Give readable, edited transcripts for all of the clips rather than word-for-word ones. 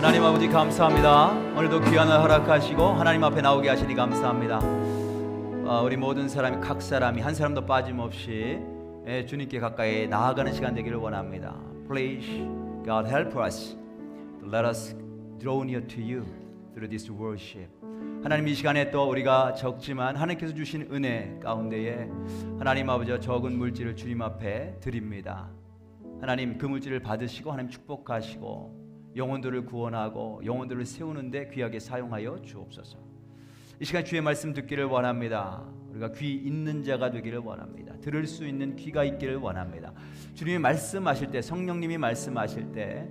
하나님 아버지 감사합니다. 오늘도 귀한 날 허락하시고 하나님 앞에 나오게 하시니 감사합니다. 우리 모든 사람이 각 사람이 한 사람도 빠짐없이 주님께 가까이 나아가는 시간 되기를 원합니다. Please God help us to let us draw near to you through this worship. 하나님 이 시간에 또 우리가 적지만 하나님께서 주신 은혜 가운데에 하나님 아버지와 적은 물질을 주님 앞에 드립니다. 하나님 그 물질을 받으시고 하나님 축복하시고 영혼들을 구원하고 영혼들을 세우는데 귀하게 사용하여 주옵소서. 이 시간 주의 말씀 듣기를 원합니다. 우리가 귀 있는 자가 되기를 원합니다. 들을 수 있는 귀가 있기를 원합니다. 주님이 말씀하실 때, 성령님이 말씀하실 때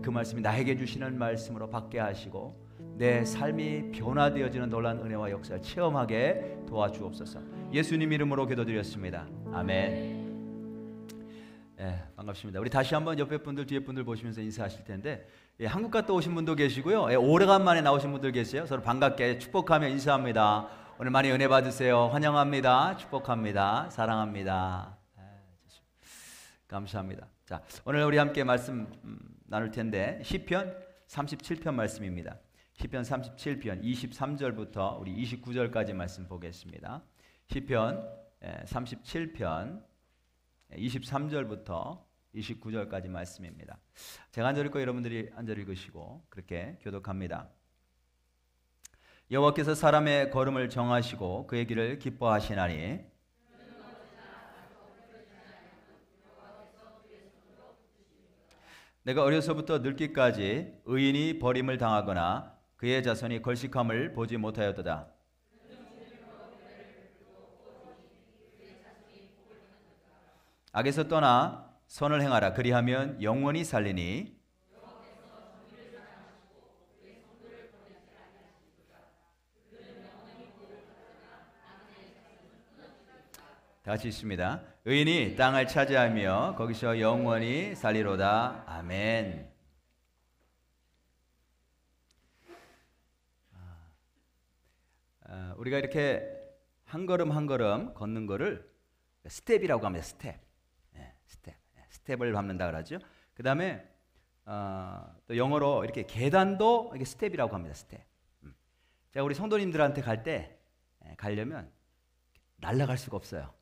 그 말씀이 나에게 주시는 말씀으로 받게 하시고 내 삶이 변화되어지는 놀라운 은혜와 역사를 체험하게 도와주옵소서. 예수님 이름으로 기도드렸습니다. 아멘. 반갑습니다. 우리 다시 한번 옆에 분들 뒤에 분들 보시면서 인사하실 텐데 한국 갔다 오신 분도 계시고요. 오래간만에 나오신 분들 계세요. 서로 반갑게 축복하며 인사합니다. 오늘 많이 은혜 받으세요. 환영합니다. 축복합니다. 사랑합니다. 감사합니다. 자, 오늘 우리 함께 말씀 나눌 텐데 시편 37편 말씀입니다. 시편 37편 23절부터 우리 29절까지 말씀 보겠습니다. 시편 37편 23절부터 29절까지 말씀입니다. 제가 한 절 읽고 여러분들이 한 절 읽으시고 그렇게 교독합니다. 여호와께서 사람의 걸음을 정하시고 그의 길을 기뻐하시나니 내가 어려서부터 늙기까지 의인이 버림을 당하거나 그의 자손이 걸식함을 보지 못하였도다. 악에서 떠나 선을 행하라. 그리하면 영원히 살리니 다 같이 있습니다. 의인이 땅을 차지하며 거기서 영원히 살리로다. 아멘. 우리가 이렇게 한 걸음 한 걸음 걷는 거를 스텝이라고 합니다. 스텝을 밟는다 그러죠. 그 다음에 또 영어로 이렇게 계단도 이렇게 스텝이라고 합니다. 스텝. 제가 우리 성도님들한테 가려면 날아갈 수가 없어요.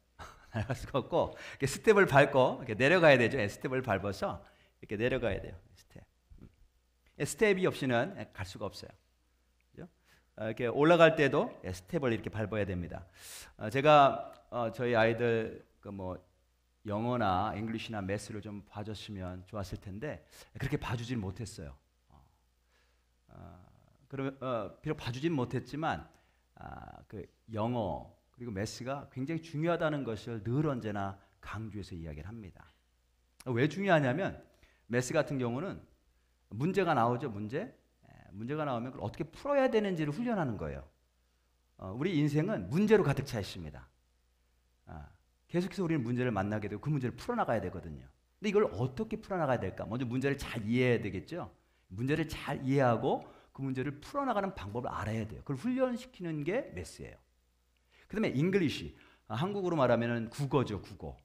날아갈 수가 없고 이렇게 스텝을 밟고 이렇게 내려가야 되죠. 스텝을 밟아서 이렇게 내려가야 돼요. 스텝이 없이는 갈 수가 없어요. 그렇죠? 이렇게 올라갈 때도 스텝을 이렇게 밟아야 됩니다. 제가 저희 아이들 영어나 잉글리시나 매스를 좀 봐줬으면 좋았을 텐데 그렇게 봐주진 못했어요. 비록 봐주진 못했지만 그 영어 그리고 매스가 굉장히 중요하다는 것을 늘 언제나 강조해서 이야기를 합니다. 왜 중요하냐면 매스 같은 경우는 문제가 나오죠. 문제가 나오면 그걸 어떻게 풀어야 되는지를 훈련하는 거예요. 우리 인생은 문제로 가득 차 있습니다. 계속해서 우리는 문제를 만나게 되고 그 문제를 풀어나가야 되거든요. 근데 이걸 어떻게 풀어나가야 될까? 먼저 문제를 잘 이해해야 되겠죠. 문제를 잘 이해하고 그 문제를 풀어나가는 방법을 알아야 돼요. 그걸 훈련시키는 게 매스예요. 그 다음에 잉글리시, 한국어로 말하면 국어죠. 국어.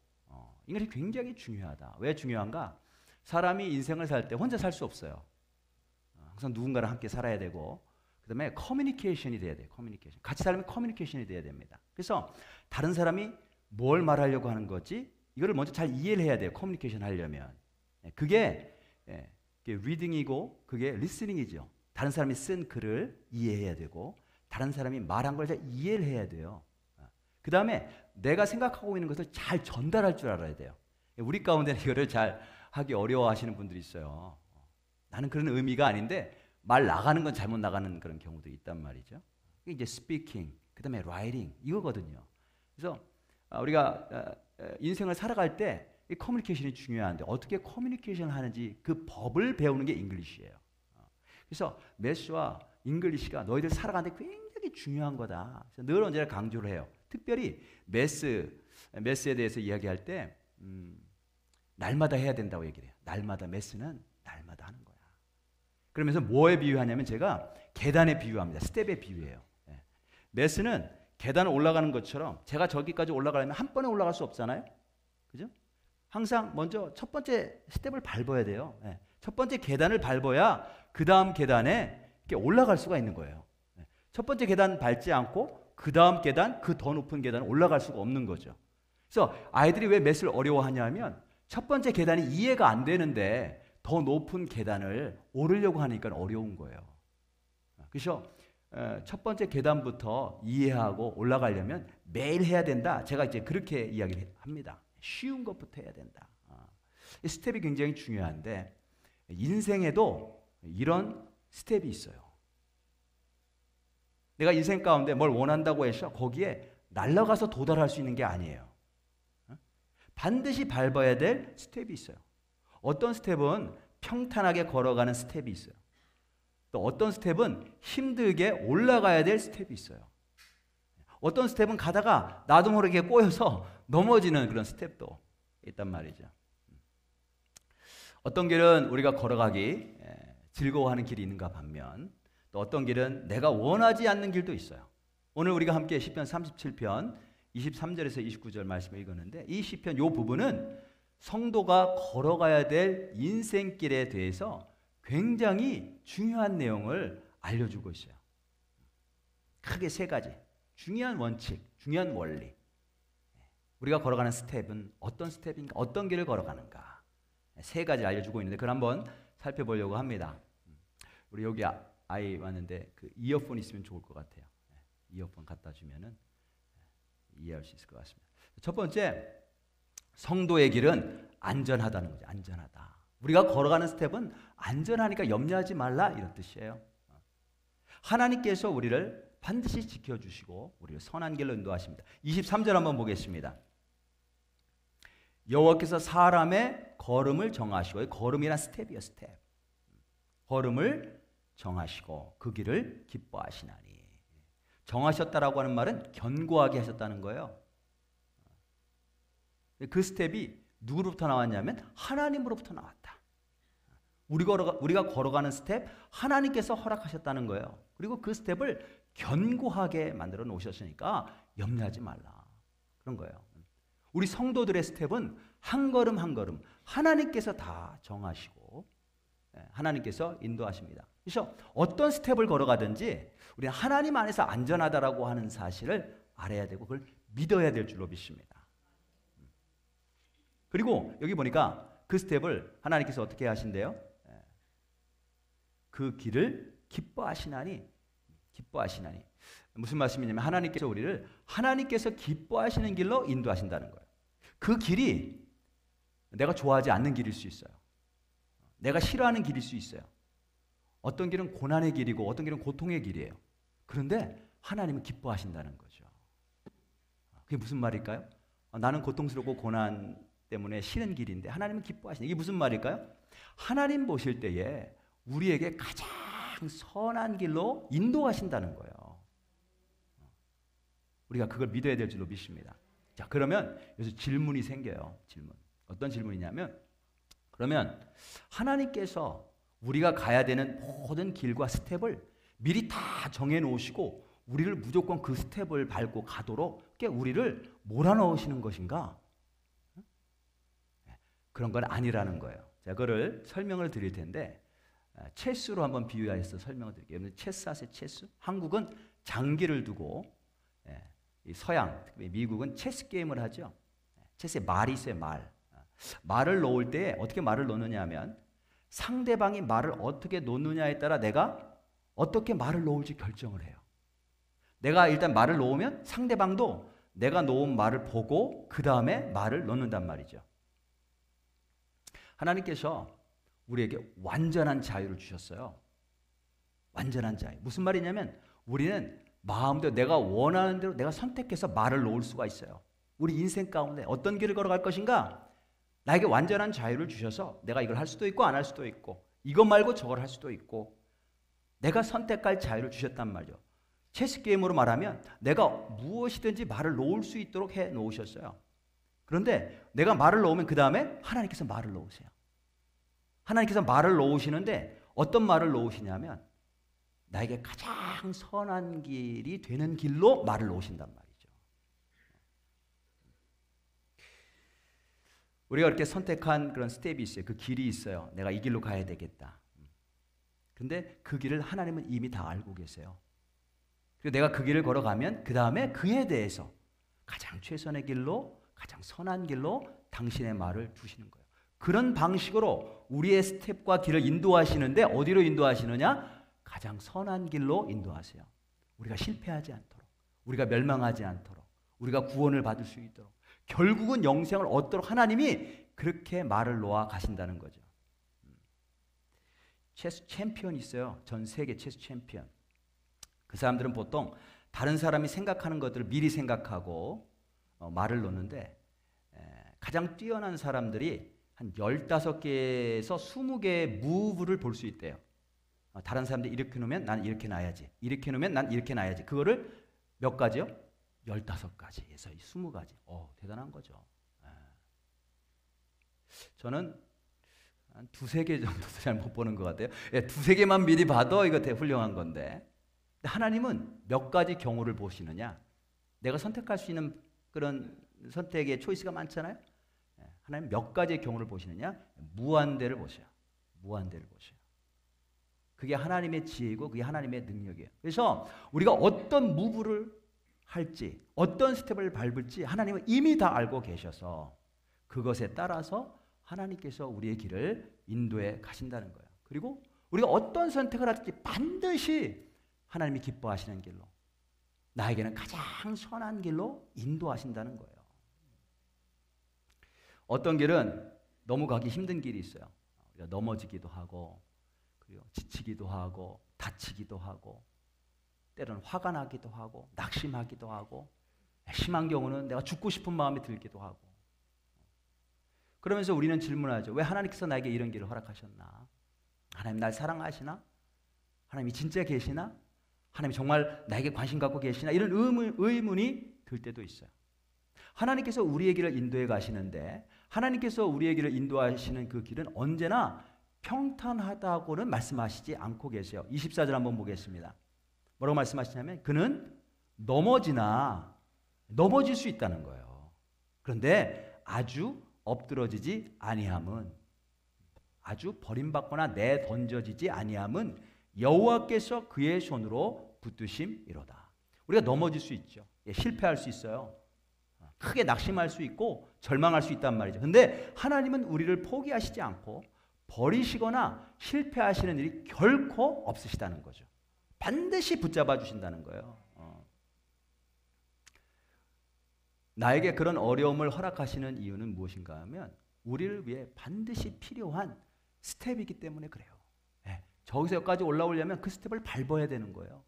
잉글리시 굉장히 중요하다. 왜 중요한가? 사람이 인생을 살 때 혼자 살 수 없어요. 항상 누군가랑 함께 살아야 되고 그 다음에 커뮤니케이션이 돼야 돼요. 커뮤니케이션. 같이 살면 커뮤니케이션이 돼야 됩니다. 그래서 다른 사람이 뭘 말하려고 하는 거지? 이거를 먼저 잘 이해를 해야 돼요. 커뮤니케이션 하려면. 그게 리딩이고 그게 리스닝이죠. 다른 사람이 쓴 글을 이해해야 되고 다른 사람이 말한 걸 잘 이해를 해야 돼요. 그 다음에 내가 생각하고 있는 것을 잘 전달할 줄 알아야 돼요. 우리 가운데는 이거를 잘 하기 어려워하시는 분들이 있어요. 나는 그런 의미가 아닌데 말 나가는 건 잘못 나가는 그런 경우도 있단 말이죠. 이게 이제 스피킹, 그 다음에 라이팅 이거거든요. 그래서 우리가 인생을 살아갈 때 이 커뮤니케이션이 중요한데 어떻게 커뮤니케이션을 하는지 그 법을 배우는 게 잉글리시예요. 그래서 매스와 잉글리시가 너희들 살아가는데 굉장히 중요한 거다. 그래서 늘 언제나 강조를 해요. 특별히 매스에 대해서 이야기할 때 날마다 해야 된다고 얘기를 해요. 날마다 매스는 날마다 하는 거야. 그러면서 뭐에 비유하냐면 제가 계단에 비유합니다. 스텝에 비유해요. 매스는 계단을 올라가는 것처럼 제가 저기까지 올라가려면 한 번에 올라갈 수 없잖아요. 그죠? 항상 먼저 첫 번째 스텝을 밟아야 돼요. 첫 번째 계단을 밟아야 그 다음 계단에 이렇게 올라갈 수가 있는 거예요. 첫 번째 계단 밟지 않고 그 다음 계단, 그 더 높은 계단은 올라갈 수가 없는 거죠. 그래서 아이들이 왜 맷을 어려워하냐면 첫 번째 계단이 이해가 안 되는데 더 높은 계단을 오르려고 하니까 어려운 거예요. 그래서 첫 번째 계단부터 이해하고 올라가려면 매일 해야 된다. 제가 이제 그렇게 이야기를 합니다. 쉬운 것부터 해야 된다. 이 스텝이 굉장히 중요한데 인생에도 이런 스텝이 있어요. 내가 인생 가운데 뭘 원한다고 해서 거기에 날아가서 도달할 수 있는 게 아니에요. 반드시 밟아야 될 스텝이 있어요. 어떤 스텝은 평탄하게 걸어가는 스텝이 있어요. 또 어떤 스텝은 힘들게 올라가야 될 스텝이 있어요. 어떤 스텝은 가다가 나도 모르게 꼬여서 넘어지는 그런 스텝도 있단 말이죠. 어떤 길은 우리가 걸어가기 즐거워하는 길이 있는가 반면 또 어떤 길은 내가 원하지 않는 길도 있어요. 오늘 우리가 함께 시편 37편 23절에서 29절 말씀을 읽었는데 이 시편 이 부분은 성도가 걸어가야 될 인생길에 대해서 굉장히 중요한 내용을 알려주고 있어요. 크게 세 가지 중요한 원칙, 중요한 원리. 우리가 걸어가는 스텝은 어떤 스텝인가, 어떤 길을 걸어가는가 세 가지 알려주고 있는데 그걸 한번 살펴보려고 합니다. 우리 여기 아이 왔는데 그 이어폰 있으면 좋을 것 같아요. 이어폰 갖다 주면은 이해할 수 있을 것 같습니다. 첫 번째, 성도의 길은 안전하다는 거죠. 안전하다. 우리가 걸어가는 스텝은 안전하니까 염려하지 말라 이런 뜻이에요. 하나님께서 우리를 반드시 지켜주시고 우리를 선한 길로 인도하십니다. 23절 한번 보겠습니다. 여호와께서 사람의 걸음을 정하시고 걸음이란 스텝이에요. 스텝. 걸음을 정하시고 그 길을 기뻐하시나니. 정하셨다라고 하는 말은 견고하게 하셨다는 거예요. 그 스텝이 누구로부터 나왔냐면 하나님으로부터 나왔다. 우리가 걸어가는 스텝 하나님께서 허락하셨다는 거예요. 그리고 그 스텝을 견고하게 만들어 놓으셨으니까 염려하지 말라. 그런 거예요. 우리 성도들의 스텝은 한 걸음 한 걸음 하나님께서 다 정하시고 하나님께서 인도하십니다. 그래서 어떤 스텝을 걸어가든지 우리는 하나님 안에서 안전하다라고 하는 사실을 알아야 되고 그걸 믿어야 될 줄로 믿습니다. 그리고 여기 보니까 그 스텝을 하나님께서 어떻게 하신대요? 그 길을 기뻐하시나니. 무슨 말씀이냐면 하나님께서 우리를 하나님께서 기뻐하시는 길로 인도하신다는 거예요. 그 길이 내가 좋아하지 않는 길일 수 있어요. 내가 싫어하는 길일 수 있어요. 어떤 길은 고난의 길이고 어떤 길은 고통의 길이에요. 그런데 하나님은 기뻐하신다는 거죠. 그게 무슨 말일까요? 나는 고통스럽고 고난 때문에 싫은 길인데 하나님은 기뻐하시는 이게 무슨 말일까요? 하나님 보실 때에 우리에게 가장 선한 길로 인도하신다는 거예요. 우리가 그걸 믿어야 될 줄로 믿습니다. 자, 그러면 여기서 질문이 생겨요. 질문. 어떤 질문이냐면 그러면 하나님께서 우리가 가야 되는 모든 길과 스텝을 미리 다 정해 놓으시고 우리를 무조건 그 스텝을 밟고 가도록 우리를 몰아넣으시는 것인가? 그런 건 아니라는 거예요. 자, 그거를 설명을 드릴 텐데 체스로 한번 비유해서 설명을 드릴게요. 체스 아세요? 체스? 한국은 장기를 두고 이 서양, 특히 미국은 체스 게임을 하죠. 체스에 말이 있어요. 말을 놓을 때 어떻게 말을 놓느냐 하면 상대방이 말을 어떻게 놓느냐에 따라 내가 어떻게 말을 놓을지 결정을 해요. 내가 일단 말을 놓으면 상대방도 내가 놓은 말을 보고 그 다음에 말을 놓는단 말이죠. 하나님께서 우리에게 완전한 자유를 주셨어요. 완전한 자유. 무슨 말이냐면 우리는 마음대로 내가 원하는 대로 내가 선택해서 말을 놓을 수가 있어요. 우리 인생 가운데 어떤 길을 걸어갈 것인가? 나에게 완전한 자유를 주셔서 내가 이걸 할 수도 있고 안 할 수도 있고 이것 말고 저걸 할 수도 있고 내가 선택할 자유를 주셨단 말이죠. 체스 게임으로 말하면 내가 무엇이든지 말을 놓을 수 있도록 해 놓으셨어요. 그런데 내가 말을 놓으면 그 다음에 하나님께서 말을 놓으세요. 하나님께서 말을 놓으시는데 어떤 말을 놓으시냐면 나에게 가장 선한 길이 되는 길로 말을 놓으신단 말이죠. 우리가 이렇게 선택한 그런 스텝이 있어요. 그 길이 있어요. 내가 이 길로 가야 되겠다. 그런데 그 길을 하나님은 이미 다 알고 계세요. 그리고 내가 그 길을 걸어가면 그 다음에 그에 대해서 가장 최선의 길로, 가장 선한 길로 당신의 말을 두시는 거예요. 그런 방식으로 우리의 스텝과 길을 인도하시는데 어디로 인도하시느냐? 가장 선한 길로 인도하세요. 우리가 실패하지 않도록, 우리가 멸망하지 않도록, 우리가 구원을 받을 수 있도록, 결국은 영생을 얻도록 하나님이 그렇게 말을 놓아 가신다는 거죠. 체스 챔피언이 있어요. 전 세계 체스 챔피언. 그 사람들은 보통 다른 사람이 생각하는 것들을 미리 생각하고 말을 놓는데 가장 뛰어난 사람들이 한 15개에서 20개의 무브를 볼 수 있대요. 다른 사람들이 이렇게 놓으면 난 이렇게 놔야지. 이렇게 놓으면 난 이렇게 놔야지. 그거를 몇 가지요? 15가지에서 20가지. 대단한 거죠. 저는 한 2-3개 정도도 잘 못 보는 것 같아요. 2-3개만 미리 봐도 이거 되게 훌륭한 건데. 하나님은 몇 가지 경우를 보시느냐? 내가 선택할 수 있는 그런 선택의 초이스가 많잖아요. 하나님 몇 가지의 경우를 보시느냐? 무한대를 보셔요. 무한대를 보셔요. 그게 하나님의 지혜이고 그게 하나님의 능력이에요. 그래서 우리가 어떤 무브를 할지, 어떤 스텝을 밟을지 하나님은 이미 다 알고 계셔서 그것에 따라서 하나님께서 우리의 길을 인도해 가신다는 거예요. 그리고 우리가 어떤 선택을 할지 반드시 하나님이 기뻐하시는 길로, 나에게는 가장 선한 길로 인도하신다는 거예요. 어떤 길은 너무 가기 힘든 길이 있어요. 우리가 넘어지기도 하고, 그리고 지치기도 하고, 다치기도 하고, 때로는 화가 나기도 하고, 낙심하기도 하고, 심한 경우는 내가 죽고 싶은 마음이 들기도 하고. 그러면서 우리는 질문하죠. 왜 하나님께서 나에게 이런 길을 허락하셨나? 하나님 날 사랑하시나? 하나님이 진짜 계시나? 하나님이 정말 나에게 관심 갖고 계시나? 이런 의문이 들 때도 있어요. 하나님께서 우리의 길을 인도해 가시는데 하나님께서 우리의 길을 인도하시는 그 길은 언제나 평탄하다고는 말씀하시지 않고 계세요. 24절 한번 보겠습니다. 뭐라고 말씀하시냐면 그는 넘어질 수 있다는 거예요. 그런데 아주 엎드러지지 아니함은, 아주 버림받거나 내던져지지 아니함은 여호와께서 그의 손으로 붙드심이로다. 우리가 넘어질 수 있죠. 실패할 수 있어요. 크게 낙심할 수 있고 절망할 수 있단 말이죠. 근데 하나님은 우리를 포기하시지 않고 버리시거나 실패하시는 일이 결코 없으시다는 거죠. 반드시 붙잡아 주신다는 거예요. 나에게 그런 어려움을 허락하시는 이유는 무엇인가 하면 우리를 위해 반드시 필요한 스텝이기 때문에 그래요. 저기서 여기까지 올라오려면 그 스텝을 밟아야 되는 거예요.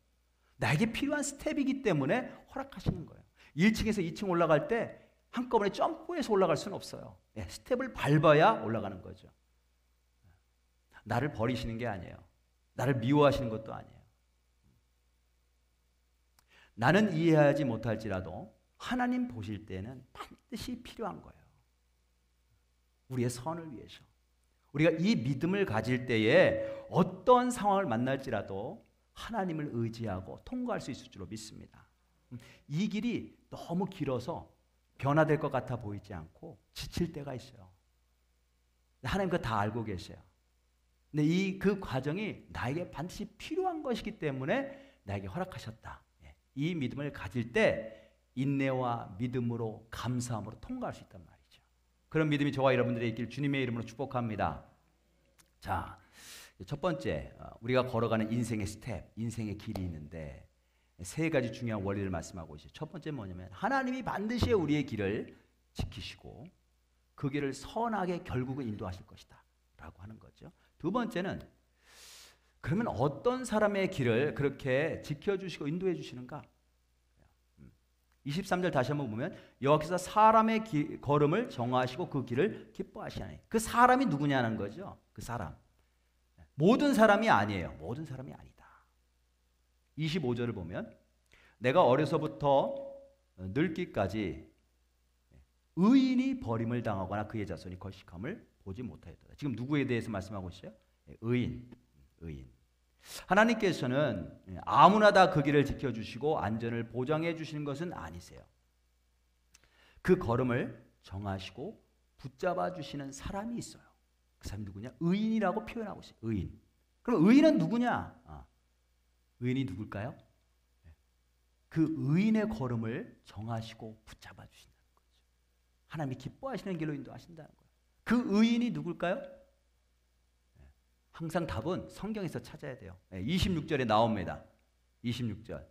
나에게 필요한 스텝이기 때문에 허락하시는 거예요. 1층에서 2층 올라갈 때 한꺼번에 점프해서 올라갈 수는 없어요. 스텝을 밟아야 올라가는 거죠. 나를 버리시는 게 아니에요. 나를 미워하시는 것도 아니에요. 나는 이해하지 못할지라도 하나님 보실 때는 반드시 필요한 거예요. 우리의 선을 위해서. 우리가 이 믿음을 가질 때에 어떤 상황을 만날지라도 하나님을 의지하고 통과할 수 있을 줄로 믿습니다. 이 길이 너무 길어서 변화될 것 같아 보이지 않고 지칠 때가 있어요. 하나님 그거 다 알고 계세요. 근데 그 과정이 나에게 반드시 필요한 것이기 때문에 나에게 허락하셨다. 이 믿음을 가질 때 인내와 믿음으로 감사함으로 통과할 수 있단 말이죠. 그런 믿음이 저와 여러분들의 있길 주님의 이름으로 축복합니다. 자, 첫 번째 우리가 걸어가는 인생의 스텝, 인생의 길이 있는데 3가지 중요한 원리를 말씀하고 있어요. 첫 번째 뭐냐면 하나님이 반드시 우리의 길을 지키시고 그 길을 선하게 결국은 인도하실 것이다 라고 하는 거죠. 두 번째는 그러면 어떤 사람의 길을 그렇게 지켜주시고 인도해 주시는가? 23절 다시 한번 보면 여호와께서 사람의 걸음을 정하시고 그 길을 기뻐하시나니, 그 사람이 누구냐는 거죠. 그 사람, 모든 사람이 아니에요. 모든 사람이 아니다. 25절을 보면 내가 어려서부터 늙기까지 의인이 버림을 당하거나 그의 자손이 거식함을 보지 못하였다. 지금 누구에 대해서 말씀하고 있어요? 의인. 하나님께서는 아무나 다 그 길을 지켜주시고 안전을 보장해 주시는 것은 아니세요. 그 걸음을 정하시고 붙잡아 주시는 사람이 있어요. 그 사람이 누구냐? 의인이라고 표현하고 있어요. 의인. 그럼 의인은 누구냐? 의인이 누굴까요? 그 의인의 걸음을 정하시고 붙잡아 주신다는 거죠. 하나님이 기뻐하시는 길로 인도하신다는 거예요. 그 의인이 누굴까요? 항상 답은 성경에서 찾아야 돼요. 26절에 나옵니다. 26절.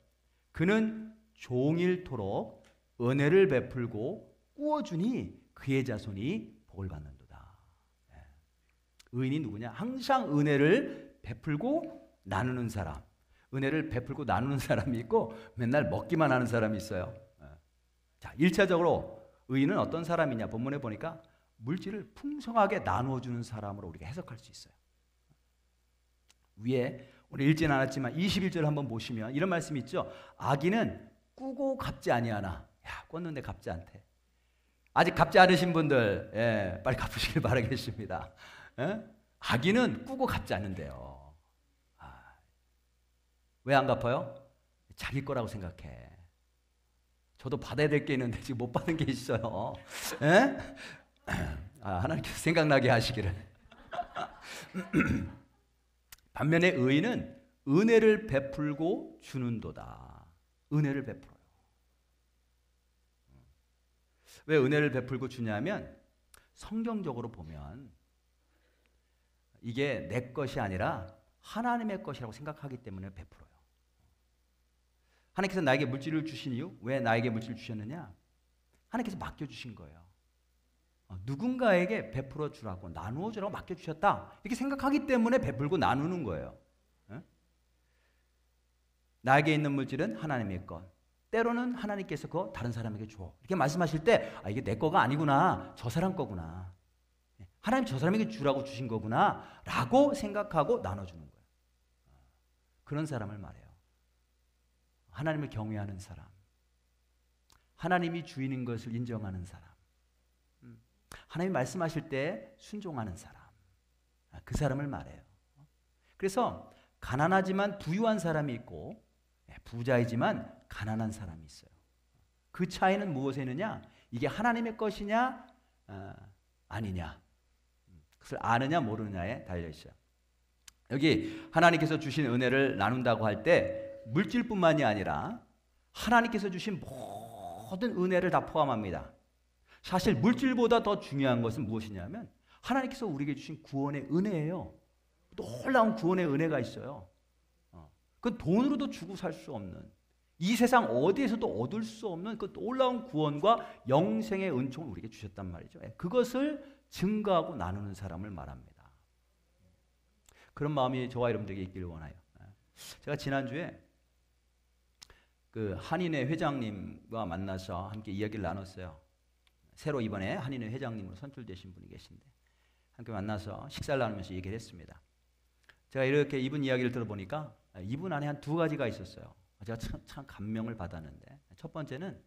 그는 종일토록 은혜를 베풀고 꾸어주니 그의 자손이 복을 받는도다. 의인이 누구냐? 항상 은혜를 베풀고 나누는 사람. 은혜를 베풀고 나누는 사람이 있고 맨날 먹기만 하는 사람이 있어요. 자, 1차적으로 의인은 어떤 사람이냐? 본문에 보니까 물질을 풍성하게 나누어 주는 사람으로 우리가 해석할 수 있어요. 위에 오늘 읽지는 않았지만 21절 한번 보시면 이런 말씀이 있죠. 악인은 꾸고 갚지 아니하나. 야, 꿨는데 갚지 않대. 아직 갚지 않으신 분들, 빨리 갚으시길 바라겠습니다. 악인은 꾸고 갚지 않는데요. 왜 안 갚아요? 자기 거라고 생각해. 저도 받아야 될 게 있는데 지금 못 받은 게 있어요. 하나님께서 생각나게 하시기를. 반면에 의인은 은혜를 베풀고 주는도다. 은혜를 베풀어요. 왜 은혜를 베풀고 주냐면 성경적으로 보면 이게 내 것이 아니라 하나님의 것이라고 생각하기 때문에 베풀어요. 하나님께서 나에게 물질을 주신 이유? 왜 나에게 물질을 주셨느냐? 하나님께서 맡겨주신 거예요. 누군가에게 베풀어 주라고 나누어 주라고 맡겨주셨다. 이렇게 생각하기 때문에 베풀고 나누는 거예요. 나에게 있는 물질은 하나님의 것. 때로는 하나님께서 그거 다른 사람에게 줘. 이렇게 말씀하실 때 이게 내 거가 아니구나. 저 사람 거구나. 하나님 저 사람에게 주라고 주신 거구나 라고 생각하고 나눠주는 거예요. 그런 사람을 말해요. 하나님을 경외하는 사람. 하나님이 주인인 것을 인정하는 사람. 하나님이 말씀하실 때 순종하는 사람. 그 사람을 말해요. 그래서 가난하지만 부유한 사람이 있고 부자이지만 가난한 사람이 있어요. 그 차이는 무엇에 있느냐? 이게 하나님의 것이냐 아니냐. 그것을 아느냐 모르느냐에 달려있어요. 여기 하나님께서 주신 은혜를 나눈다고 할 때 물질뿐만이 아니라 하나님께서 주신 모든 은혜를 다 포함합니다. 사실 물질보다 더 중요한 것은 무엇이냐면 하나님께서 우리에게 주신 구원의 은혜예요. 놀라운 구원의 은혜가 있어요. 그건 돈으로도 주고 살 수 없는, 이 세상 어디에서도 얻을 수 없는 그 놀라운 구원과 영생의 은총을 우리에게 주셨단 말이죠. 그것을 증거하고 나누는 사람을 말합니다. 그런 마음이 저와 여러분들에게 있기를 원해요. 제가 지난주에 그 한인회 회장님과 만나서 함께 이야기를 나눴어요. 새로 이번에 한인회 회장님으로 선출되신 분이 계신데 함께 만나서 식사를 나누면서 얘기를 했습니다. 제가 이렇게 이분 이야기를 들어보니까 이분 안에 한 두 가지가 있었어요. 제가 참 감명을 받았는데, 첫 번째는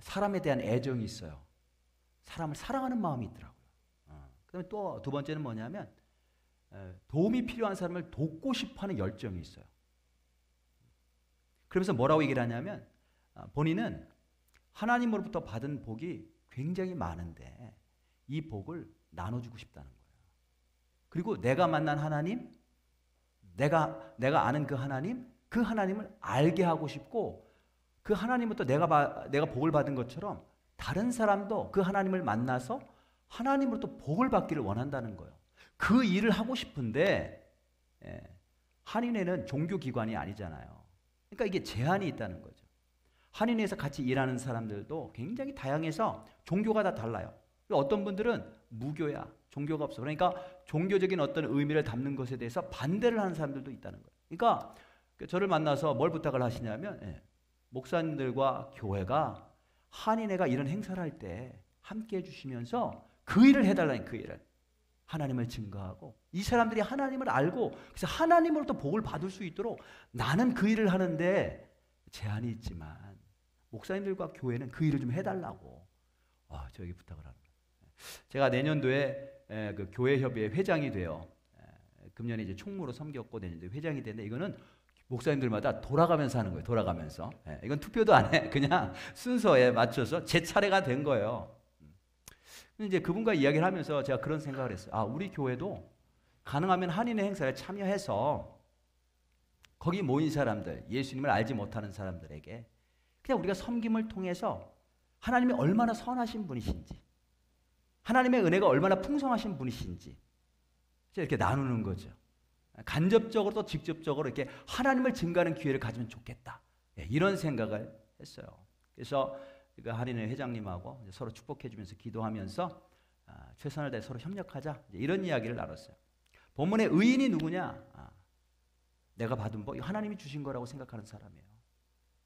사람에 대한 애정이 있어요. 사람을 사랑하는 마음이 있더라고요. 그다음에 또 두 번째는 뭐냐면 도움이 필요한 사람을 돕고 싶어하는 열정이 있어요. 그러면서 뭐라고 얘기를 하냐면 본인은 하나님으로부터 받은 복이 굉장히 많은데 이 복을 나눠주고 싶다는 거예요. 그리고 내가 만난 하나님, 내가 아는 그 하나님을 알게 하고 싶고, 그 하나님부터 내가 복을 받은 것처럼 다른 사람도 그 하나님을 만나서 하나님으로부터 복을 받기를 원한다는 거예요. 그 일을 하고 싶은데 한인회는 종교기관이 아니잖아요. 그러니까 이게 제한이 있다는 거죠. 한인회에서 같이 일하는 사람들도 굉장히 다양해서 종교가 다 달라요. 어떤 분들은 무교야, 종교가 없어. 그러니까 종교적인 어떤 의미를 담는 것에 대해서 반대를 하는 사람들도 있다는 거예요. 그러니까 저를 만나서 뭘 부탁을 하시냐면 목사님들과 교회가 한인회가 이런 행사를 할 때 함께 해주시면서 그 일을 해달라는, 그 일을 하나님을 증거하고 이 사람들이 하나님을 알고 그래서 하나님으로부터 복을 받을 수 있도록 나는 그 일을 하는데 제한이 있지만 목사님들과 교회는 그 일을 좀 해달라고 저에게 부탁을 하는 거예요. 제가 내년도에 그 교회협의회 회장이 돼요. 금년에 이제 총무로 섬겼고 내년도에 회장이 되는데 이거는 목사님들마다 돌아가면서 하는 거예요. 돌아가면서. 이건 투표도 안 해. 그냥 순서에 맞춰서 제 차례가 된 거예요. 이제 그분과 이야기를 하면서 제가 그런 생각을 했어요. 아, 우리 교회도 가능하면 한인의 행사에 참여해서 거기 모인 사람들, 예수님을 알지 못하는 사람들에게 그냥 우리가 섬김을 통해서 하나님이 얼마나 선하신 분이신지, 하나님의 은혜가 얼마나 풍성하신 분이신지 이렇게 나누는 거죠. 간접적으로 또 직접적으로 이렇게 하나님을 증거하는 기회를 가지면 좋겠다. 이런 생각을 했어요. 그래서 한인회 회장님하고 서로 축복해주면서 기도하면서 최선을 다해 서로 협력하자, 이런 이야기를 나눴어요. 본문의 의인이 누구냐? 내가 받은 복, 하나님이 주신 거라고 생각하는 사람이에요.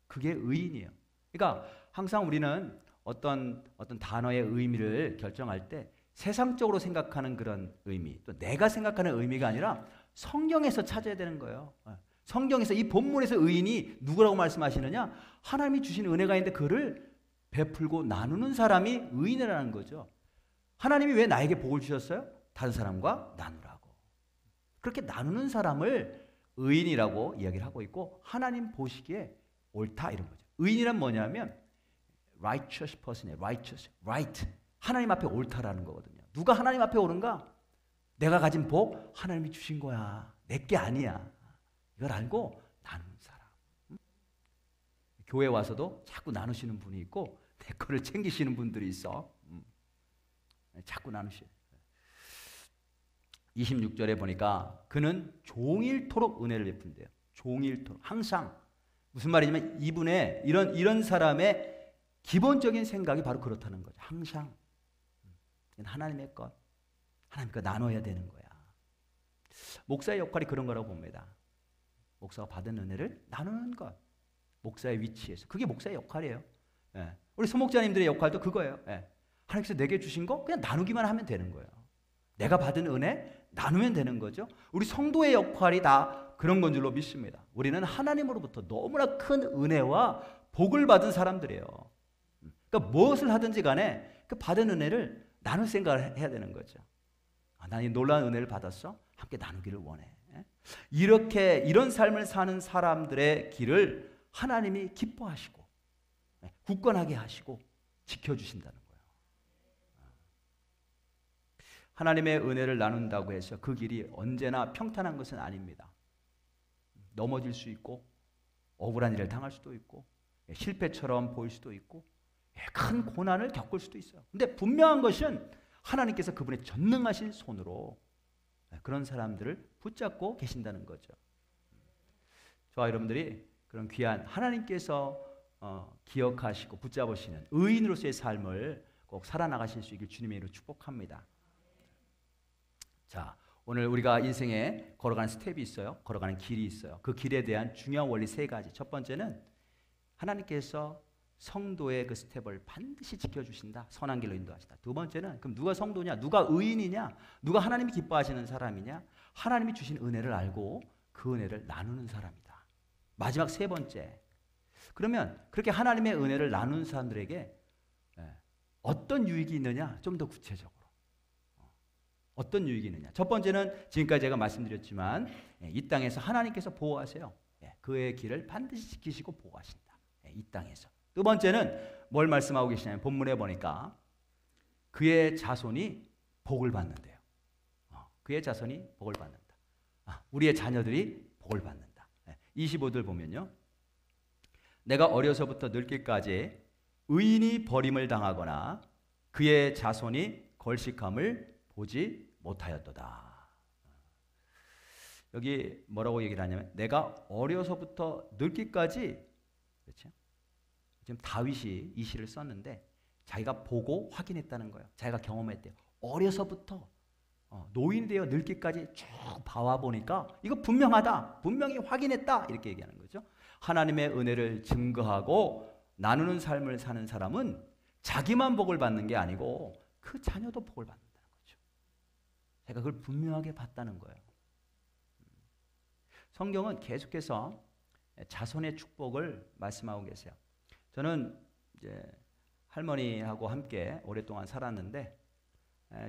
그게 의인이에요. 그러니까 항상 우리는 어떤 단어의 의미를 결정할 때 세상적으로 생각하는 그런 의미, 또 내가 생각하는 의미가 아니라 성경에서 찾아야 되는 거예요. 성경에서 이 본문에서 의인이 누구라고 말씀하시느냐? 하나님이 주신 은혜가 있는데 그를 베풀고 나누는 사람이 의인이라는 거죠. 하나님이 왜 나에게 복을 주셨어요? 다른 사람과 나누라고. 그렇게 나누는 사람을 의인이라고 이야기를 하고 있고, 하나님 보시기에 옳다, 이런 거죠. 의인이란 뭐냐면 righteous person이에요. righteous, right. 하나님 앞에 옳다라는 거거든요. 누가 하나님 앞에 옳은가? 내가 가진 복 하나님이 주신 거야. 내게 아니야. 이걸 알고 나누는 사람. 교회 와서도 자꾸 나누시는 분이 있고 내 거를 챙기시는 분들이 있어. 자꾸 나누시. 26절에 보니까 그는 종일토록 은혜를 베푼대요. 종일토록, 항상. 무슨 말이냐면 이분의 이런 사람의 기본적인 생각이 바로 그렇다는 거죠. 항상 하나님의 것, 하나님과 나눠야 되는 거야. 목사의 역할이 그런 거라고 봅니다. 목사가 받은 은혜를 나누는 것. 목사의 위치에서. 그게 목사의 역할이에요. 예. 우리 소목자님들의 역할도 그거예요. 예. 하나님께서 내게 주신 거 그냥 나누기만 하면 되는 거예요. 내가 받은 은혜 나누면 되는 거죠. 우리 성도의 역할이 다 그런 건 줄로 믿습니다. 우리는 하나님으로부터 너무나 큰 은혜와 복을 받은 사람들이에요. 그러니까 무엇을 하든지 간에 그 받은 은혜를 나눌 생각을 해야 되는 거죠. 난 이 놀라운 은혜를 받았어? 함께 나누기를 원해. 이런 삶을 사는 사람들의 길을 하나님이 기뻐하시고 굳건하게 하시고 지켜주신다는 거예요. 하나님의 은혜를 나눈다고 해서 그 길이 언제나 평탄한 것은 아닙니다. 넘어질 수 있고 억울한 일을 당할 수도 있고 실패처럼 보일 수도 있고 큰 고난을 겪을 수도 있어요. 근데 분명한 것은 하나님께서 그분의 전능하신 손으로 그런 사람들을 붙잡고 계신다는 거죠. 저와 여러분들이 그런 귀한 하나님께서 기억하시고 붙잡으시는 의인으로서의 삶을 꼭 살아나가실 수 있길 주님의 이름으로 축복합니다. 자, 오늘 우리가 인생에 걸어가는 스텝이 있어요. 걸어가는 길이 있어요. 그 길에 대한 중요한 원리 3가지. 첫 번째는 하나님께서 성도의 그 스텝을 반드시 지켜주신다. 선한 길로 인도하신다. 두 번째는 그럼 누가 성도냐? 누가 의인이냐? 누가 하나님이 기뻐하시는 사람이냐? 하나님이 주신 은혜를 알고 그 은혜를 나누는 사람이다. 마지막 3번째. 그러면 그렇게 하나님의 은혜를 나누는 사람들에게 어떤 유익이 있느냐? 좀 더 구체적으로. 어떤 유익이 있느냐? 첫 번째는 지금까지 제가 말씀드렸지만 이 땅에서 하나님께서 보호하세요. 그의 길을 반드시 지키시고 보호하신다. 이 땅에서. 두 번째는 뭘 말씀하고 계시냐면 본문에 보니까 그의 자손이 복을 받는데요. 그의 자손이 복을 받는다. 우리의 자녀들이 복을 받는다. 25절 보면요. 내가 어려서부터 늙기까지 의인이 버림을 당하거나 그의 자손이 걸식함을 보지 못하였도다. 여기 뭐라고 얘기를 하냐면 내가 어려서부터 늙기까지, 그렇죠? 지금 다윗이 이 시를 썼는데 자기가 보고 확인했다는 거예요. 자기가 경험했대요. 어려서부터 노인이 되어 늙기까지 쭉 봐와 보니까 이거 분명하다. 분명히 확인했다. 이렇게 얘기하는 거죠. 하나님의 은혜를 증거하고 나누는 삶을 사는 사람은 자기만 복을 받는 게 아니고 그 자녀도 복을 받는다는 거죠. 제가 그걸 분명하게 봤다는 거예요. 성경은 계속해서 자손의 축복을 말씀하고 계세요. 저는 이제 할머니하고 함께 오랫동안 살았는데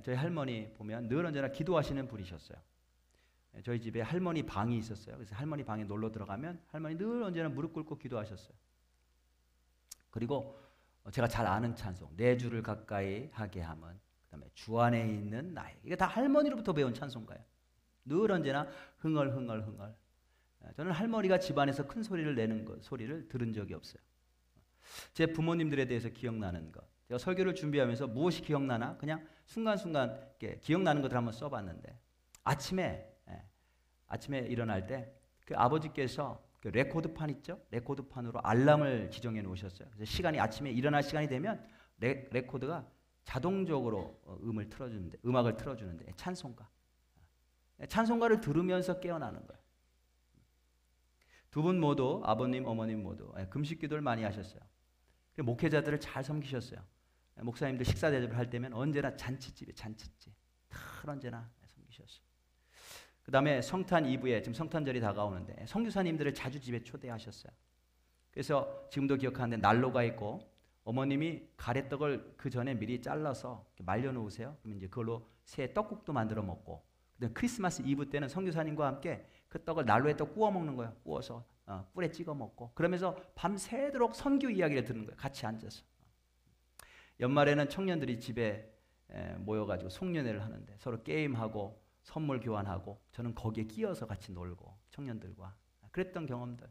저희 할머니 보면 늘 언제나 기도하시는 분이셨어요. 저희 집에 할머니 방이 있었어요. 그래서 할머니 방에 놀러 들어가면 할머니 늘 언제나 무릎 꿇고 기도하셨어요. 그리고 제가 잘 아는 찬송 내 주를 가까이 하게 함은, 그다음에 주 안에 있는 나에게. 이게 다 할머니로부터 배운 찬송가예요. 늘 언제나 흥얼흥얼흥얼. 저는 할머니가 집안에서 큰 소리를 내는 소리를 들은 적이 없어요. 제 부모님들에 대해서 기억나는 것. 제가 설교를 준비하면서 무엇이 기억나나 그냥 순간순간 기억나는 것들 한번 써봤는데 아침에 일어날 때 그 아버지께서 그 레코드판 있죠? 레코드판으로 알람을 지정해 놓으셨어요. 그래서 시간이 아침에 일어날 시간이 되면 레코드가 자동적으로 음악을 틀어주는데 찬송가를 들으면서 깨어나는 거예요. 두 분 모두 아버님, 어머님 모두 금식 기도를 많이 하셨어요. 목회자들을 잘 섬기셨어요. 목사님들 식사 대접을 할 때면 언제나 잔치집 늘 언제나 섬기셨어요. 그 다음에 성탄 이브에 지금 성탄절이 다가오는데 선교사님들을 자주 집에 초대하셨어요. 그래서 지금도 기억하는데 난로가 있고 어머님이 가래떡을 그 전에 미리 잘라서 말려놓으세요. 그러면 이제 그걸로 새 떡국도 만들어 먹고, 그다음 크리스마스 이브 때는 선교사님과 함께 그 떡을 난로에 또 구워 먹는 거예요. 구워서 꿀에 찍어 먹고, 그러면서 밤새도록 선교 이야기를 듣는 거예요. 같이 앉아서. 연말에는 청년들이 집에 모여가지고 송년회를 하는데 서로 게임하고 선물 교환하고 저는 거기에 끼어서 같이 놀고 청년들과 그랬던 경험들.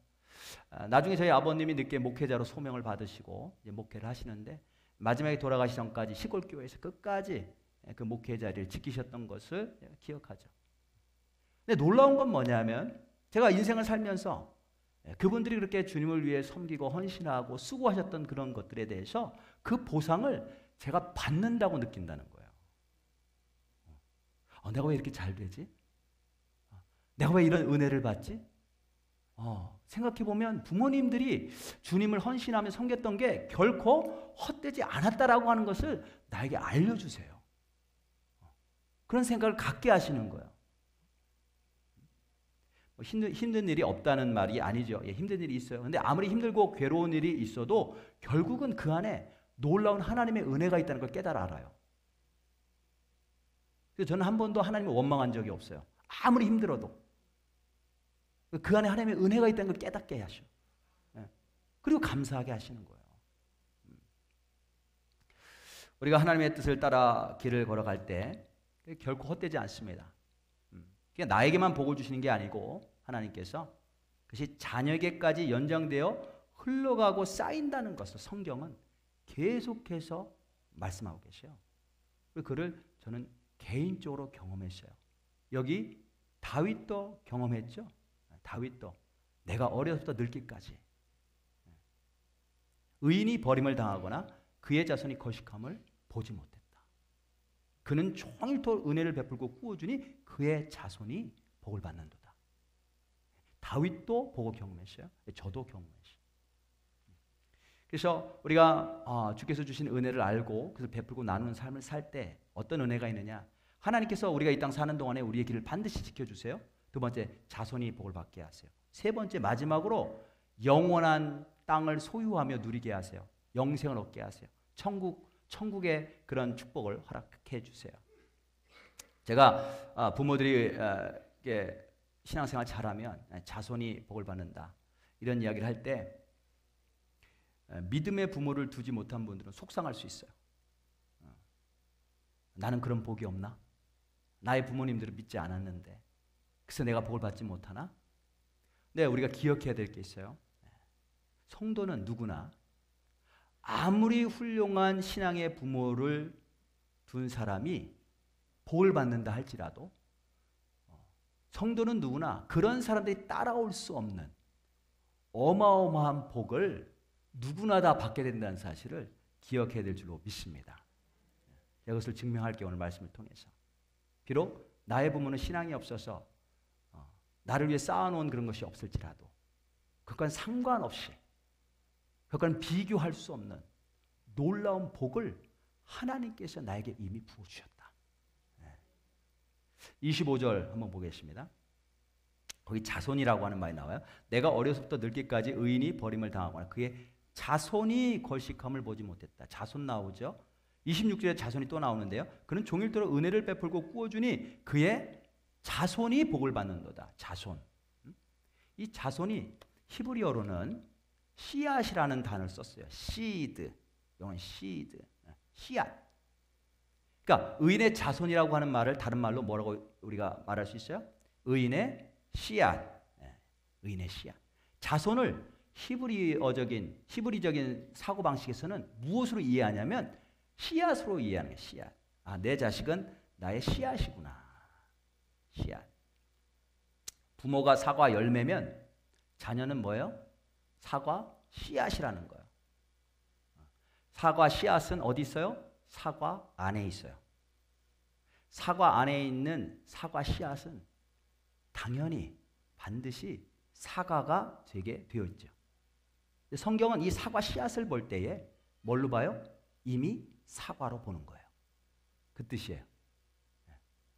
나중에 저희 아버님이 늦게 목회자로 소명을 받으시고 이제 목회를 하시는데 마지막에 돌아가시 전까지 시골교회에서 끝까지 그 목회 자리를 지키셨던 것을 기억하죠. 근데 놀라운 건 뭐냐면 제가 인생을 살면서 그분들이 그렇게 주님을 위해 섬기고 헌신하고 수고하셨던 그런 것들에 대해서 그 보상을 제가 받는다고 느낀다는 거예요. 내가 왜 이렇게 잘 되지? 내가 왜 이런 은혜를 받지? 생각해보면 부모님들이 주님을 헌신하며 섬겼던 게 결코 헛되지 않았다라고 하는 것을 나에게 알려주세요. 그런 생각을 갖게 하시는 거예요. 힘든 일이 없다는 말이 아니죠. 힘든 일이 있어요. 그런데 아무리 힘들고 괴로운 일이 있어도 결국은 그 안에 놀라운 하나님의 은혜가 있다는 걸 깨달아 알아요. 그래서 저는 한 번도 하나님을 원망한 적이 없어요. 아무리 힘들어도. 그 안에 하나님의 은혜가 있다는 걸 깨닫게 하셔. 그리고 감사하게 하시는 거예요. 우리가 하나님의 뜻을 따라 길을 걸어갈 때 결코 헛되지 않습니다. 그냥 나에게만 복을 주시는 게 아니고 하나님께서 그것이 자녀에게까지 연장되어 흘러가고 쌓인다는 것을 성경은 계속해서 말씀하고 계셔요. 그리고 그를 저는 개인적으로 경험했어요. 여기 다윗도 경험했죠. 다윗도 내가 어려서부터 늙기까지 의인이 버림을 당하거나 그의 자손이 거식함을 보지 못했다. 그는 종일토록 은혜를 베풀고 꾸어주니 그의 자손이 복을 받는도다. 다윗도 복을 경험했어요. 저도 경험했어요. 그래서 우리가 주께서 주신 은혜를 알고 그래서 베풀고 나누는 삶을 살 때 어떤 은혜가 있느냐? 하나님께서 우리가 이 땅 사는 동안에 우리의 길을 반드시 지켜주세요. 두 번째, 자손이 복을 받게 하세요. 세 번째, 마지막으로 영원한 땅을 소유하며 누리게 하세요. 영생을 얻게 하세요. 천국의 그런 축복을 허락해 주세요. 제가 부모들이 신앙생활 잘하면 자손이 복을 받는다 이런 이야기를 할 때 믿음의 부모를 두지 못한 분들은 속상할 수 있어요. 나는 그런 복이 없나? 나의 부모님들은 믿지 않았는데 그래서 내가 복을 받지 못하나? 네, 우리가 기억해야 될 게 있어요. 성도는 누구나 아무리 훌륭한 신앙의 부모를 둔 사람이 복을 받는다 할지라도 성도는 누구나 그런 사람들이 따라올 수 없는 어마어마한 복을 누구나 다 받게 된다는 사실을 기억해야 될 줄로 믿습니다. 제가 그것을 증명할게요. 오늘 말씀을 통해서. 비록 나의 부모는 신앙이 없어서 나를 위해 쌓아놓은 그런 것이 없을지라도 그것과는 상관없이 그것과는 비교할 수 없는 놀라운 복을 하나님께서 나에게 이미 부어주셨다. 25절 한번 보겠습니다. 거기 자손이라고 하는 말이 나와요. 내가 어려서부터 늙기까지 의인이 버림을 당하거나 그의 자손이 걸식함을 보지 못했다. 자손 나오죠. 26절에 자손이 또 나오는데요. 그는 종일토록 은혜를 베풀고 꾸어주니 그의 자손이 복을 받는도다. 자손. 이 자손이 히브리어로는 씨앗이라는 단어를 썼어요. 시드. 영어는 시드. 씨앗. 그러니까 의인의 자손이라고 하는 말을 다른 말로 뭐라고 우리가 말할 수 있어요? 의인의 씨앗. 의인의 씨앗. 자손을 히브리적인 사고 방식에서는 무엇으로 이해하냐면 씨앗으로 이해하는 거예요. 씨앗. 아, 내 자식은 나의 씨앗이구나. 씨앗. 부모가 사과 열매면 자녀는 뭐예요? 사과 씨앗이라는 거예요. 사과 씨앗은 어디 있어요? 사과 안에 있어요. 사과 안에 있는 사과 씨앗은 당연히 반드시 사과가 되게 되어 있죠. 성경은 이 사과 씨앗을 볼 때에 뭘로 봐요? 이미 사과로 보는 거예요. 그 뜻이에요.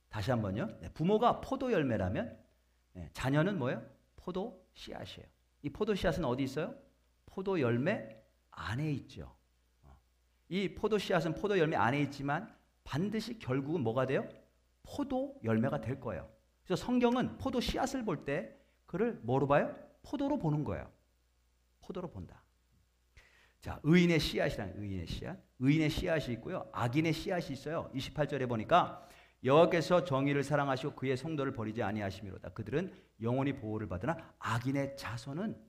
다시 한번요. 부모가 포도 열매라면 자녀는 뭐예요? 포도 씨앗이에요. 이 포도 씨앗은 어디 있어요? 포도 열매 안에 있죠. 이 포도 씨앗은 포도 열매 안에 있지만 반드시 결국은 뭐가 돼요? 포도 열매가 될 거예요. 그래서 성경은 포도 씨앗을 볼 때 그를 뭐로 봐요? 포도로 보는 거예요. 포도로 본다. 자, 의인의 씨앗이란 의인의 씨앗. 의인의 씨앗이 있고요. 악인의 씨앗이 있어요. 28절에 보니까 여호와께서 정의를 사랑하시고 그의 성도를 버리지 아니하심이로다. 그들은 영원히 보호를 받으나 악인의 자손은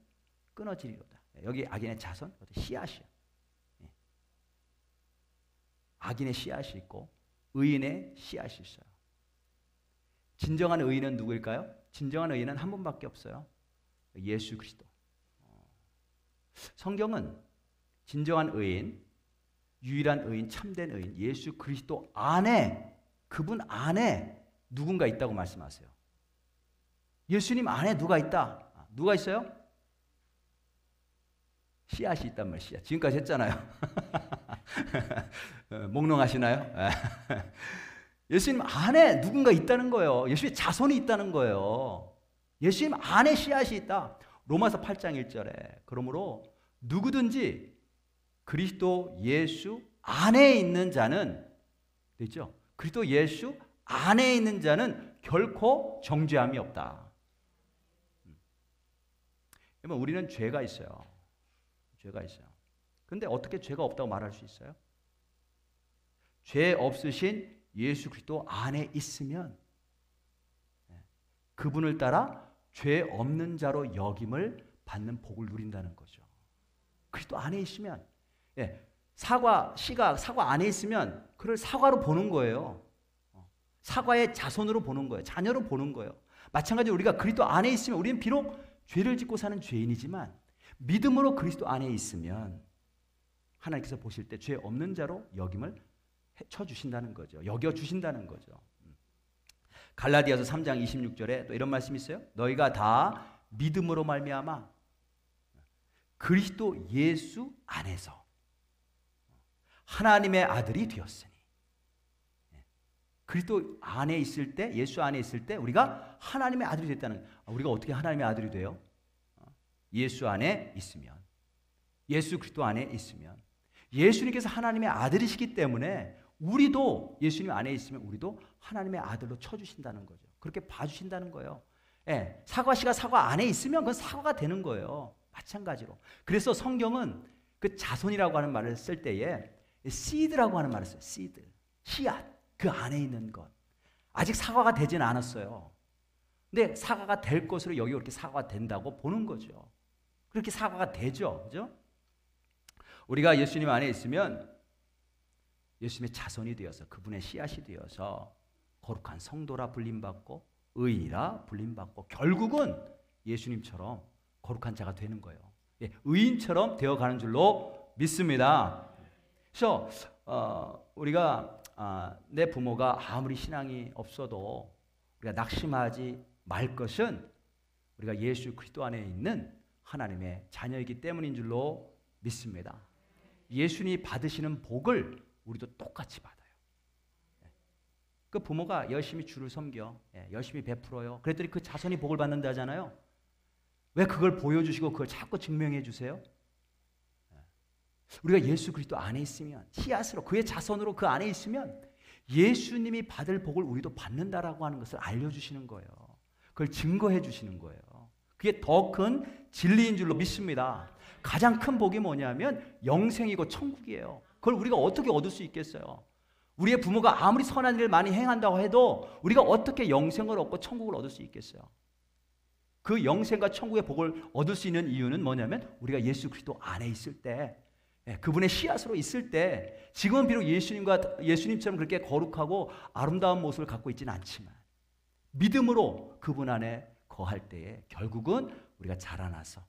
끊어지리로다. 여기 악인의 자손, 씨앗이요. 악인의 씨앗이 있고 의인의 씨앗이 있어요. 진정한 의인은 누구일까요? 진정한 의인은 한 분밖에 없어요. 예수 그리스도. 성경은 진정한 의인, 유일한 의인, 참된 의인, 예수 그리스도 안에, 그분 안에 누군가 있다고 말씀하세요. 예수님 안에 누가 있다? 누가 있어요? 씨앗이 있단 말이에요. 씨앗. 지금까지 했잖아요. 몽롱하시나요? 예수님 안에 누군가 있다는 거예요. 예수의 자손이 있다는 거예요. 예수님 안에 씨앗이 있다. 로마서 8장 1절에 그러므로 누구든지 그리스도 예수 안에 있는 자는 됐죠? 그리스도 예수 안에 있는 자는 결코 정죄함이 없다. 여러분 우리는 죄가 있어요. 죄가 있어요. 근데 어떻게 죄가 없다고 말할 수 있어요? 죄 없으신 예수 그리스도 안에 있으면 그분을 따라 죄 없는 자로 여김을 받는 복을 누린다는 거죠. 그리스도 안에 있으면 씨가 사과 안에 있으면 그를 사과로 보는 거예요. 사과의 자손으로 보는 거예요. 자녀로 보는 거예요. 마찬가지로 우리가 그리스도 안에 있으면 우리는 비록 죄를 짓고 사는 죄인이지만 믿음으로 그리스도 안에 있으면 하나님께서 보실 때 죄 없는 자로 여김을 쳐주신다는 거죠. 여겨주신다는 거죠. 갈라디아서 3장 26절에 또 이런 말씀이 있어요. 너희가 다 믿음으로 말미암아 그리스도 예수 안에서 하나님의 아들이 되었으니. 그리스도 안에 있을 때, 예수 안에 있을 때 우리가 하나님의 아들이 됐다는 거예요. 우리가 어떻게 하나님의 아들이 돼요? 예수 안에 있으면, 예수 그리스도 안에 있으면, 예수님께서 하나님의 아들이시기 때문에 우리도 예수님 안에 있으면 우리도 하나님의 아들로 쳐주신다는 거죠. 그렇게 봐주신다는 거예요. 사과씨가 사과 안에 있으면 그건 사과가 되는 거예요. 마찬가지로. 그래서 성경은 그 자손이라고 하는 말을 쓸 때에 씨드라고 하는 말을 써요. 씨드, 씨앗, 그 안에 있는 것. 아직 사과가 되진 않았어요. 근데 사과가 될 것으로 여기 이렇게 사과가 된다고 보는 거죠. 그렇게 사과가 되죠. 그죠? 우리가 예수님 안에 있으면 예수님의 자손이 되어서 그분의 씨앗이 되어서 거룩한 성도라 불림받고 의인이라 불림받고 결국은 예수님처럼 거룩한 자가 되는 거예요. 의인처럼 되어가는 줄로 믿습니다. 그래서 우리가 내 부모가 아무리 신앙이 없어도 우리가 낙심하지 말 것은 우리가 예수 그리스도 안에 있는 하나님의 자녀이기 때문인 줄로 믿습니다. 예수님이 받으시는 복을 우리도 똑같이 받아요. 그 부모가 열심히 주를 섬겨, 열심히 베풀어요. 그랬더니 그 자손이 복을 받는다 하잖아요. 왜 그걸 보여주시고 그걸 자꾸 증명해 주세요? 우리가 예수 그리스도 안에 있으면, 씨앗으로 그의 자손으로 그 안에 있으면 예수님이 받을 복을 우리도 받는다라고 하는 것을 알려주시는 거예요. 그걸 증거해 주시는 거예요. 그게 더 큰 진리인 줄로 믿습니다. 가장 큰 복이 뭐냐면 영생이고 천국이에요. 그걸 우리가 어떻게 얻을 수 있겠어요? 우리의 부모가 아무리 선한 일을 많이 행한다고 해도 우리가 어떻게 영생을 얻고 천국을 얻을 수 있겠어요? 그 영생과 천국의 복을 얻을 수 있는 이유는 뭐냐면 우리가 예수 그리스도 안에 있을 때, 그분의 씨앗으로 있을 때, 지금은 비록 예수님처럼 그렇게 거룩하고 아름다운 모습을 갖고 있지는 않지만 믿음으로 그분 안에 거할 때에 결국은 우리가 자라나서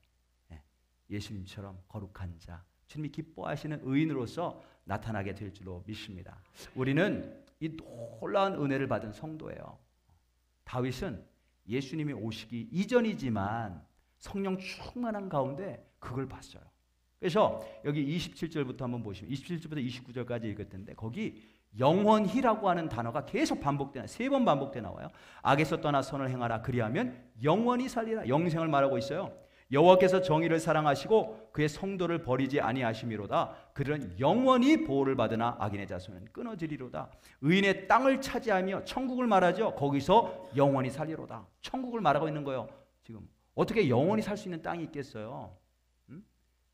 예수님처럼 거룩한 자, 주님이 기뻐하시는 의인으로서 나타나게 될 줄로 믿습니다. 우리는 이 놀라운 은혜를 받은 성도예요. 다윗은 예수님이 오시기 이전이지만 성령 충만한 가운데 그걸 봤어요. 그래서 여기 27절부터 한번 보시면 27절부터 29절까지 읽었던데 거기 영원히라고 하는 단어가 계속 반복되나 3번 반복돼 나와요. 악에서 떠나 선을 행하라 그리하면 영원히 살리라. 영생을 말하고 있어요. 여호와께서 정의를 사랑하시고 그의 성도를 버리지 아니하심이로다. 그들은 영원히 보호를 받으나 악인의 자손은 끊어지리로다. 의인의 땅을 차지하며 천국을 말하죠. 거기서 영원히 살리로다. 천국을 말하고 있는 거예요. 지금 어떻게 영원히 살 수 있는 땅이 있겠어요?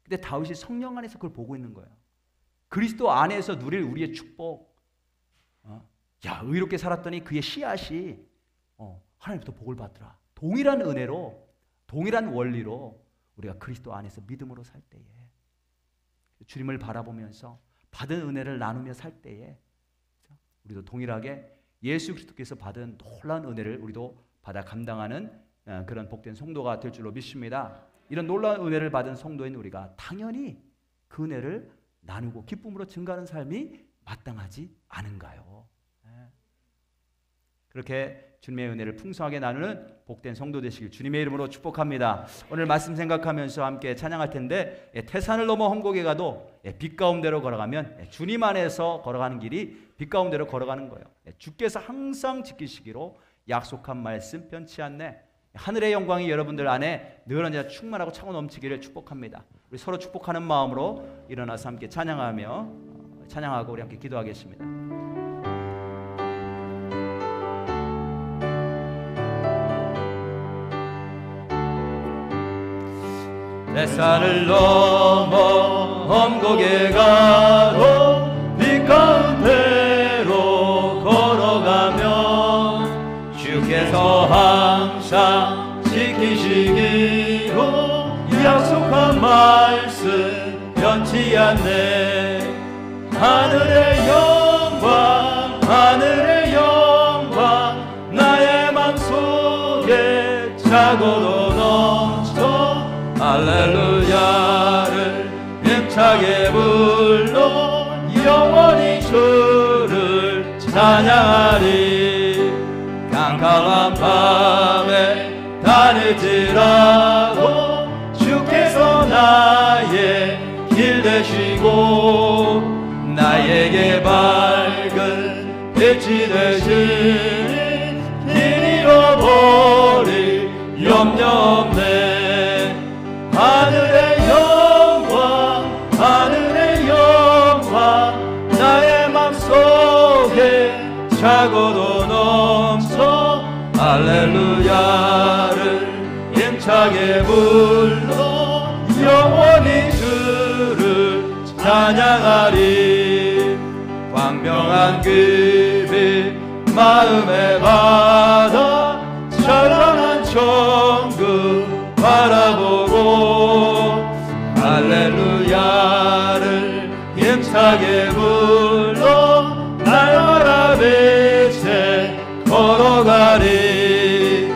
근데 다윗이 성령 안에서 그걸 보고 있는 거예요. 그리스도 안에서 누릴 우리의 축복. 야, 의롭게 살았더니 그의 씨앗이 하나님부터 복을 받더라. 동일한 은혜로, 동일한 원리로 우리가 그리스도 안에서 믿음으로 살 때에, 주님을 바라보면서 받은 은혜를 나누며 살 때에 우리도 동일하게 예수 그리스도께서 받은 놀라운 은혜를 우리도 받아 감당하는 그런 복된 성도가 될 줄로 믿습니다. 이런 놀라운 은혜를 받은 성도인 우리가 당연히 그 은혜를 나누고 기쁨으로 증가하는 삶이 마땅하지 않은가요? 그렇게 주님의 은혜를 풍성하게 나누는 복된 성도 되시길 주님의 이름으로 축복합니다. 오늘 말씀 생각하면서 함께 찬양할 텐데, 태산을 넘어 험곡에 가도 빛 가운데로 걸어가면 주님 안에서 걸어가는 길이 빛 가운데로 걸어가는 거예요. 주께서 항상 지키시기로 약속한 말씀 변치 않네. 하늘의 영광이 여러분들 안에 늘 언제나 충만하고 차고 넘치기를 축복합니다. 우리 서로 축복하는 마음으로 일어나서 함께 찬양하고 우리 함께 기도하겠습니다. 태산을 넘어 험곡에 가도 빛 가운데로 걸어가면 주께서 항상 지키시기로 약속한 말씀 변치 않네. 하늘의 영광 하늘의 영광 나의 맘속에 차고도 넘쳐 할렐루야를 힘차게 불러 영원히 주를 찬양하리. 깜깜한 밤에 다닐지라도 주께서 나의 길 되시고 나에게 밝은 빛이 되시니 길 잃어버릴 염려 없네. 하늘의 영광 하늘의 영광 나의 맘속에 차고도 넘쳐 할렐루야를 힘차게 불러 영원히 주를 찬양하리. 광명한 그 빛 마음에 받아 찬란한 천국 바라보고 할렐루야를 힘차게 불러 날마다 빛에 걸어가리.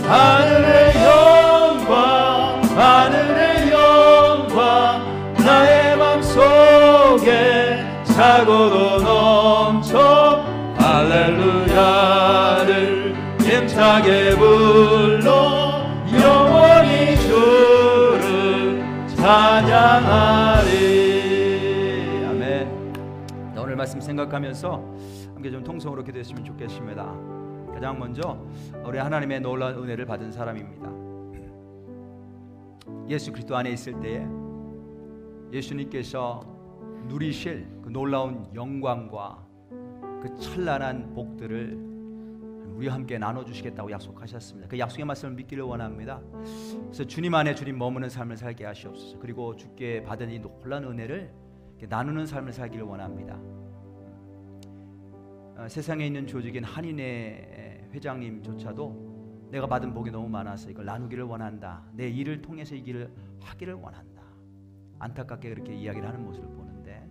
하늘의 영광 하늘의 영광 나의 맘속에 차고도 넘쳐 할렐루야를 힘차게 불러 영원히 주를 찬양하리. 아멘. 오늘 말씀 생각하면서 함께 좀 통성으로 기도했으면 좋겠습니다. 가장 먼저 우리 하나님의 놀라운 은혜를 받은 사람입니다. 예수 그리스도 안에 있을 때에 예수님께서 누리실 그 놀라운 영광과 그 찬란한 복들을 우리와 함께 나눠주시겠다고 약속하셨습니다. 그 약속의 말씀을 믿기를 원합니다. 그래서 주님 안에 주님 머무는 삶을 살게 하시옵소서. 그리고 주께 받은 이 놀라운 은혜를 나누는 삶을 살기를 원합니다. 세상에 있는 조직인 한인회 회장님조차도 내가 받은 복이 너무 많아서 이걸 나누기를 원한다. 내 일을 통해서 이 길을 하기를 원한다. 안타깝게 그렇게 이야기를 하는 모습을 보는데,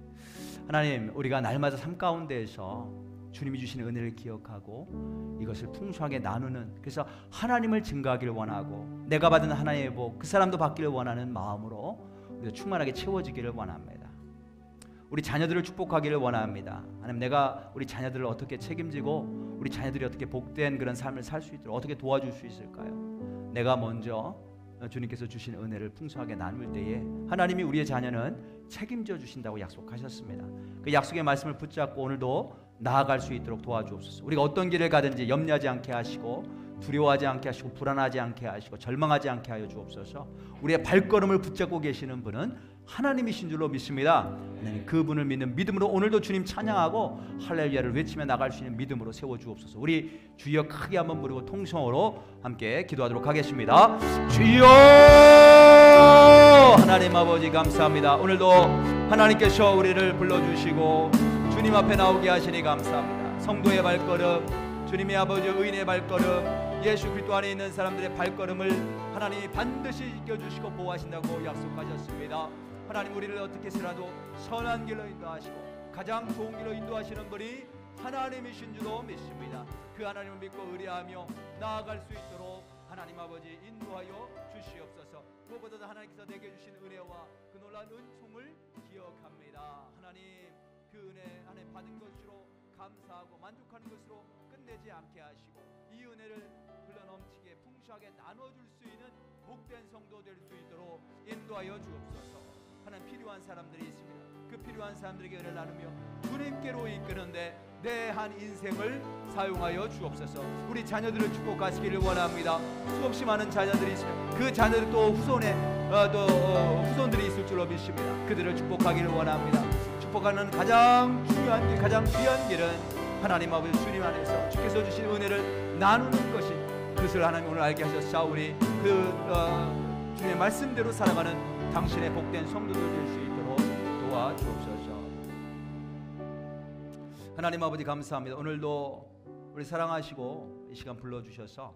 하나님, 우리가 날마다 삶 가운데에서 주님이 주시는 은혜를 기억하고 이것을 풍성하게 나누는, 그래서 하나님을 증거하기를 원하고 내가 받은 하나님의 복 그 사람도 받기를 원하는 마음으로 우리가 충만하게 채워지기를 원합니다. 우리 자녀들을 축복하기를 원합니다. 하나님, 내가 우리 자녀들을 어떻게 책임지고 우리 자녀들이 어떻게 복된 그런 삶을 살 수 있도록 어떻게 도와줄 수 있을까요? 내가 먼저 주님께서 주신 은혜를 풍성하게 나눌 때에 하나님이 우리의 자녀는 책임져 주신다고 약속하셨습니다. 그 약속의 말씀을 붙잡고 오늘도 나아갈 수 있도록 도와주옵소서. 우리가 어떤 길을 가든지 염려하지 않게 하시고 두려워하지 않게 하시고 불안하지 않게 하시고 절망하지 않게 하여 주옵소서. 우리의 발걸음을 붙잡고 계시는 분은 하나님이신 줄로 믿습니다. 하나님, 그분을 믿는 믿음으로 오늘도 주님 찬양하고 할렐루야를 외치며 나갈 수 있는 믿음으로 세워주옵소서. 우리 주여 크게 한번 부르고 통성으로 함께 기도하도록 하겠습니다. 주여, 하나님 아버지 감사합니다. 오늘도 하나님께서 우리를 불러주시고 주님 앞에 나오게 하시니 감사합니다. 성도의 발걸음, 주님의 아버지 의인의 발걸음, 예수 그리스도 안에 있는 사람들의 발걸음을 하나님이 반드시 지켜주시고 보호하신다고 약속하셨습니다. 하나님, 우리를 어떻게 해서라도 선한 길로 인도하시고 가장 좋은 길로 인도하시는 분이 하나님이신 줄로 믿습니다. 그 하나님을 믿고 의뢰하며 나아갈 수 있도록 하나님 아버지 인도하여 주시옵소서. 무엇보다도 하나님께서 내게 주신 은혜와 그 놀라운 은총을 기억합니다. 하나님, 그 은혜 안에 받은 것으로 감사하고 만족하는 것으로 끝내지 않게 하시고 이 은혜를 흘러넘치게 풍성하게 나눠줄 수 있는 복된 성도 될 수 있도록 인도하여 주옵소서. 하나님, 필요한 사람들이 있습니다. 그 필요한 사람들에게 은혜를 나누며 주님께로 이끄는데 내 한 인생을 사용하여 주옵소서. 우리 자녀들을 축복하시기를 원합니다. 수없이 많은 자녀들이 있습니다. 그 자녀들 또 후손에 후손들이 있을 줄로 믿습니다. 그들을 축복하기를 원합니다. 축복하는 가장 중요한 길, 가장 귀한 길은 하나님 아버지 주님 안에서 주께서 주신 은혜를 나누는 것이, 그것을 하나님 오늘 알게 하셨사. 우리 주님의 말씀대로 살아가는 당신의 복된 성도들 될 수 있도록 도와주옵소서. 하나님 아버지 감사합니다. 오늘도 우리 사랑하시고 이 시간 불러주셔서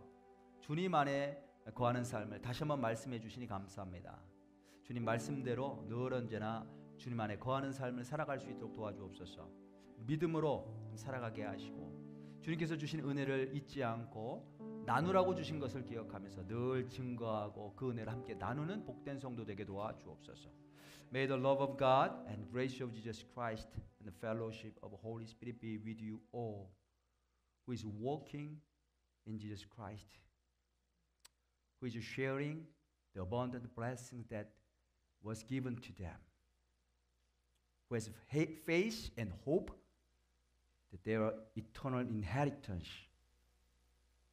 주님 안에 거하는 삶을 다시 한번 말씀해 주시니 감사합니다. 주님 말씀대로 늘 언제나 주님 안에 거하는 삶을 살아갈 수 있도록 도와주옵소서. 믿음으로 살아가게 하시고 주님께서 주신 은혜를 잊지 않고 나누라고 주신 것을 기억하면서 늘 증거하고 그 은혜를 함께 나누는 복된 성도 되게 도와주옵소서. May the love of God and grace of Jesus Christ and the fellowship of the Holy Spirit be with you all who is walking in Jesus Christ, who is sharing the abundant blessing that was given to them, who has faith and hope that their eternal inheritance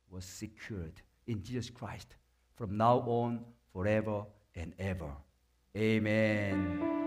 was secured in Jesus Christ from now on forever and ever. Amen.